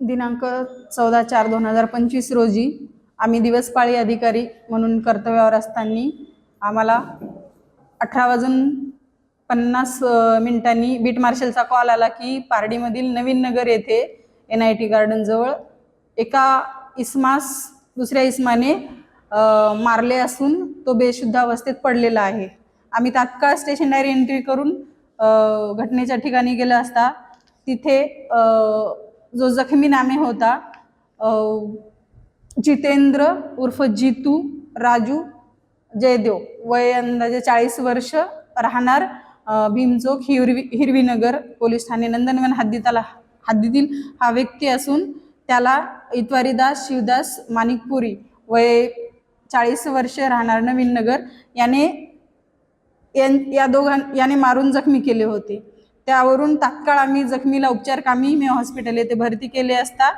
दिनांक 14/4/2025 रोजी आम्ही दिवसपाळी अधिकारी म्हणून कर्तव्यावर असताना आम्हाला 18:50 बीट मार्शलचा कॉल आला की पारडीमधील नवीन नगर येथे NIT गार्डन जवळ एका इसमास दुसऱ्या इसमाने मारले असून तो बेशुद्ध अवस्थेत पडलेला आहे। आम्ही तात्काळ स्टेशनरी एंट्री करून घटनेच्या ठिकाणी गेलो असता तिथे जो जखमी नामे होता जितेंद्र उर्फ जितू राजू जयदेव, वय अंदाजे 40 वर्ष, राहणार भीमचौक हिरवीनगर, पोलीस ठाणे नंदनवन हद्दीतील हा व्यक्ती असून त्याला इतवारीदास शिवदास माणिकपुरी, वय 40 वर्ष, राहणार नवीन नगर याने मारून जखमी केले होते। त्यावरून तात्काळ आम्ही जखमीला उपचारकामी मेयो हॉस्पिटल येथे भरती केले असता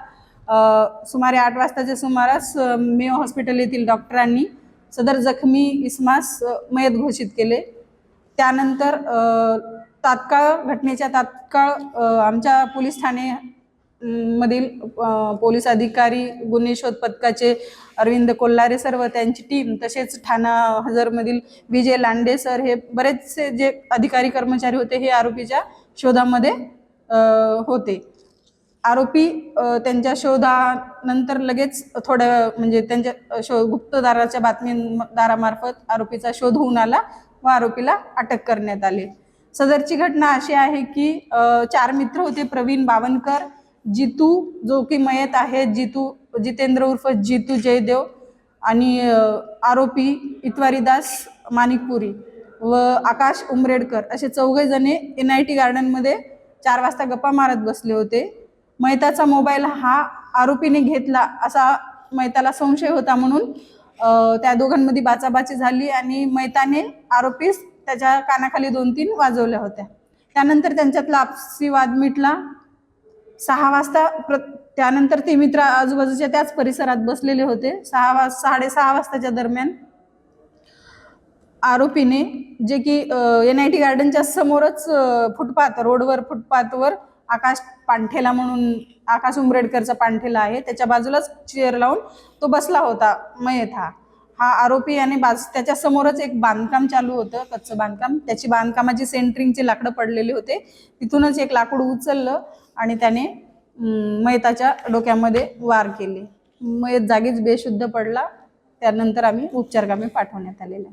सुमारे 8 वाजताच्या सुमारास मेयो हॉस्पिटल येथील डॉक्टरांनी सदर जखमी इसमास मयत घोषित केले। त्यानंतर घटनेच्या तात्काळ आमच्या पोलीस ठाणे मधील पोलीस अधिकारी गुन्हे शोध पथकाचे अरविंद कोल्हारे सर व त्यांची टीम, तसेच ठाणा हजर मधील विजय लांडे सर, हे बरेचसे जे अधिकारी कर्मचारी होते हे आरोपीच्या शोधामध्ये होते। आरोपी त्यांच्या शोधानंतर लगेच म्हणजे त्यांच्या गुप्तदाराच्या बातमीदारामार्फत आरोपीचा शोध होऊन आला व आरोपीला अटक करण्यात आली। सदरची घटना अशी आहे की 4 मित्र होते, प्रवीण बावनकर, जितू जो की मयत आहे, जितेंद्र उर्फ जितू जयदेव, आणि आरोपी इतवारीदास माणिकपुरी व आकाश उमरेडकर, असे 4 जणे NIT गार्डन मध्ये 4 वाजता गप्पा मारत बसले होते। मयताचा मोबाईल हा आरोपीने घेतला असा मयताला संशय होता, म्हणून त्या दोघांमध्ये बाचाबाची झाली आणि मयताने आरोपीस त्याच्या कानाखाली 2-3 वाजवल्या होत्या। त्यानंतर त्यांच्यातला आपसी वाद मिटला। 6 वाजता त्यानंतर ते मित्र आजूबाजूच्या त्याच परिसरात बसलेले होते। 6:30 वाजताच्या दरम्यान आरोपीने, जे की NIT गार्डनच्या समोरच फुटपाथवर आकाश पांठेला म्हणून आकाश उमरेडकरचा पांठेला आहे, त्याच्या बाजूलाच चेअर लावून तो बसला होता मयत हा आरोपी, आणि त्याच्या समोरच एक बांधकाम चालू होतं, कच्चं बांधकाम, त्याची बांधकामाची सेंटरिंगचे लाकडं पडलेले होते, तिथूनच एक लाकूड उचललं आणि त्याने मयताच्या डोक्यामध्ये वार केले। मयत जागीच बेशुद्ध पडला। त्यानंतर आम्ही उपचारकामी पाठवण्यात आलेला।